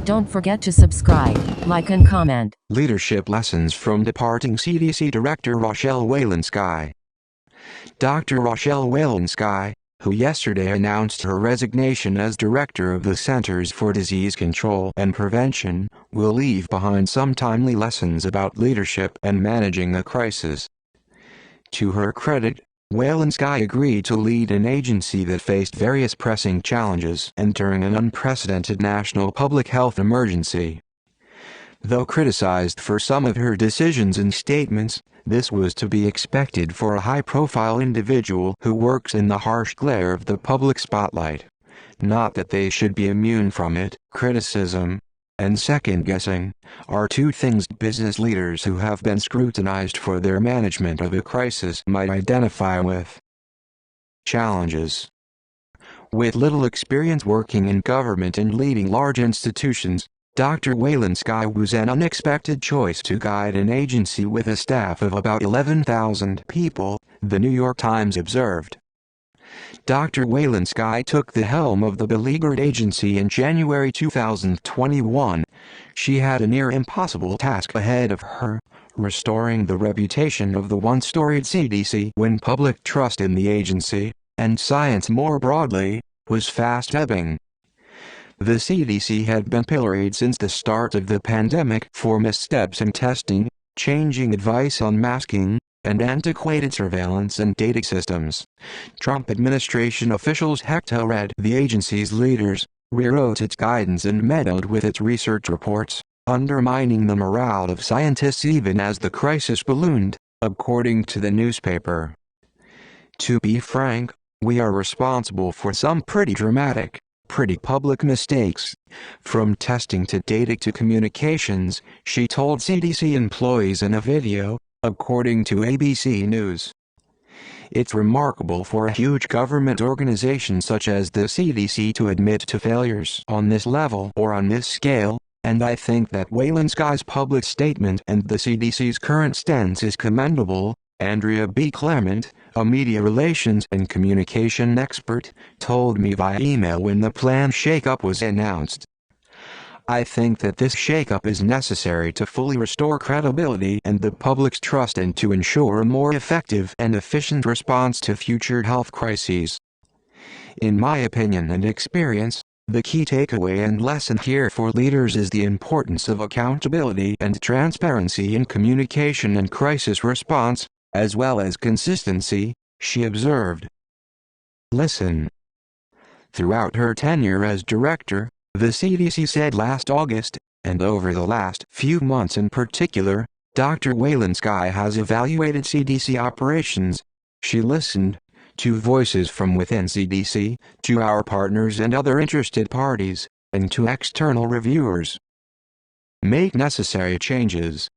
Don't forget to subscribe, like and comment. Leadership lessons from departing CDC Director Rochelle Walensky. Dr. Rochelle Walensky, who yesterday announced her resignation as director of the Centers for Disease Control and Prevention, will leave behind some timely lessons about leadership and managing a crisis. To her credit, Walensky agreed to lead an agency that faced various pressing challenges and during an unprecedented national public health emergency. Though criticized for some of her decisions and statements, this was to be expected for a high-profile individual who works in the harsh glare of the public spotlight. Not that they should be immune from it. Criticism and second-guessing are two things business leaders who have been scrutinized for their management of a crisis might identify with. Challenges. With little experience working in government and leading large institutions, Dr. Walensky was an unexpected choice to guide an agency with a staff of about 11,000 people, the New York Times observed. Dr. Walensky took the helm of the beleaguered agency in January 2021. She had a near impossible task ahead of her, restoring the reputation of the once storied CDC when public trust in the agency, and science more broadly, was fast ebbing. The CDC had been pilloried since the start of the pandemic for missteps in testing, changing advice on masking, and antiquated surveillance and data systems. Trump administration officials hectored the agency's leaders, rewrote its guidance and meddled with its research reports, undermining the morale of scientists even as the crisis ballooned, according to the newspaper. To be frank, we are responsible for some pretty dramatic, pretty public mistakes. From testing to data to communications, she told CDC employees in a video, according to ABC News. It's remarkable for a huge government organization such as the CDC to admit to failures on this level or on this scale, and I think that Walensky's public statement and the CDC's current stance is commendable. Andrea B. Clement, a media relations and communication expert, told me via email when the planned shakeup was announced. I think that this shakeup is necessary to fully restore credibility and the public's trust and to ensure a more effective and efficient response to future health crises. In my opinion and experience, the key takeaway and lesson here for leaders is the importance of accountability and transparency in communication and crisis response, as well as consistency, she observed. Listen. Throughout her tenure as director, the CDC said last August, and over the last few months in particular, Dr. Walensky has evaluated CDC operations. She listened to voices from within CDC, to our partners and other interested parties, and to external reviewers. Make necessary changes.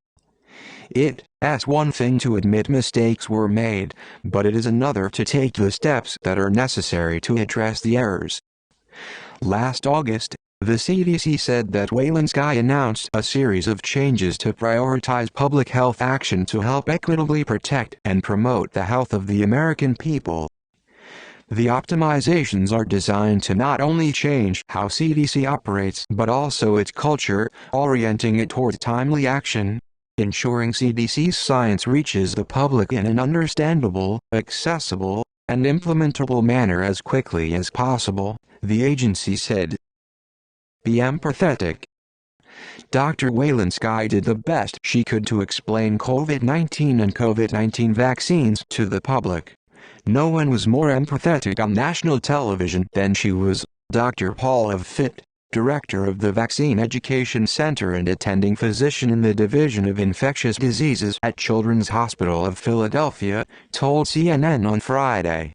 It's one thing to admit mistakes were made, but it is another to take the steps that are necessary to address the errors. Last August, the CDC said that Walensky announced a series of changes to prioritize public health action to help equitably protect and promote the health of the American people. The optimizations are designed to not only change how CDC operates but also its culture, orienting it toward timely action, ensuring CDC's science reaches the public in an understandable, accessible, and implementable manner as quickly as possible, the agency said. Be empathetic. Dr. Walensky did the best she could to explain COVID-19 and COVID-19 vaccines to the public. No one was more empathetic on national television than she was. Dr. Paul of Fitt, director of the Vaccine Education Center and attending physician in the Division of Infectious Diseases at Children's Hospital of Philadelphia, told CNN on Friday.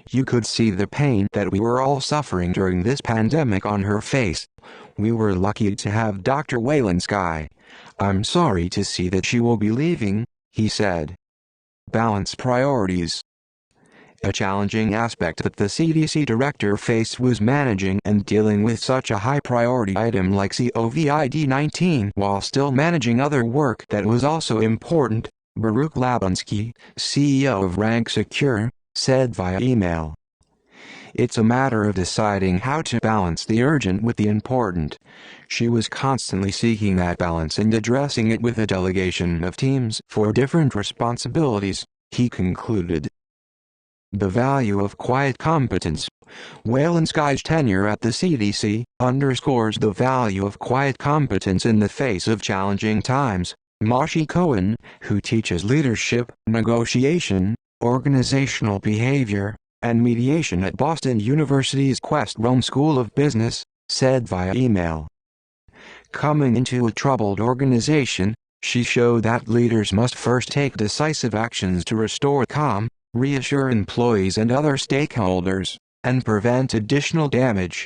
You could see the pain that we were all suffering during this pandemic on her face. We were lucky to have Dr. Walensky. I'm sorry to see that she will be leaving, he said. Balance priorities. A challenging aspect that the CDC director faced was managing and dealing with such a high-priority item like COVID-19 while still managing other work that was also important, Rochelle Walansky, CEO of Rank Secure, said via email. It's a matter of deciding how to balance the urgent with the important. She was constantly seeking that balance and addressing it with a delegation of teams for different responsibilities, he concluded. The value of quiet competence. Walensky's tenure at the CDC underscores the value of quiet competence in the face of challenging times. Moshi Cohen, who teaches leadership, negotiation, organizational behavior, and mediation at Boston University's Quest Rome School of Business, said via email. Coming into a troubled organization, she showed that leaders must first take decisive actions to restore calm, reassure employees and other stakeholders, and prevent additional damage.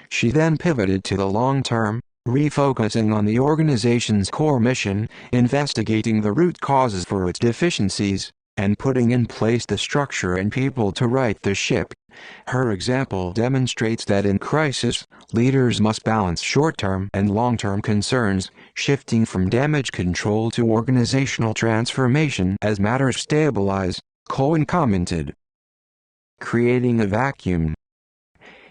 She then pivoted to the long term, refocusing on the organization's core mission, investigating the root causes for its deficiencies, and putting in place the structure and people to right the ship. Her example demonstrates that in crisis, leaders must balance short-term and long-term concerns, shifting from damage control to organizational transformation as matters stabilize, Cohen commented. Creating a vacuum.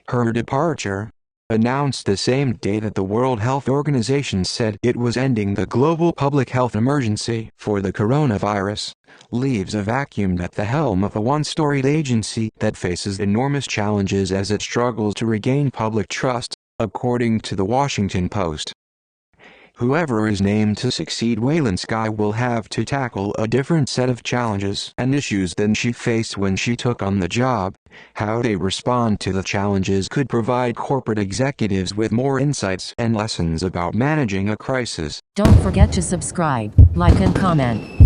Her departure, announced the same day that the World Health Organization said it was ending the global public health emergency for the coronavirus, leaves a vacuum at the helm of a once-storied agency that faces enormous challenges as it struggles to regain public trust, according to the Washington Post. Whoever is named to succeed Walensky will have to tackle a different set of challenges and issues than she faced when she took on the job. How they respond to the challenges could provide corporate executives with more insights and lessons about managing a crisis. Don't forget to subscribe, like and comment.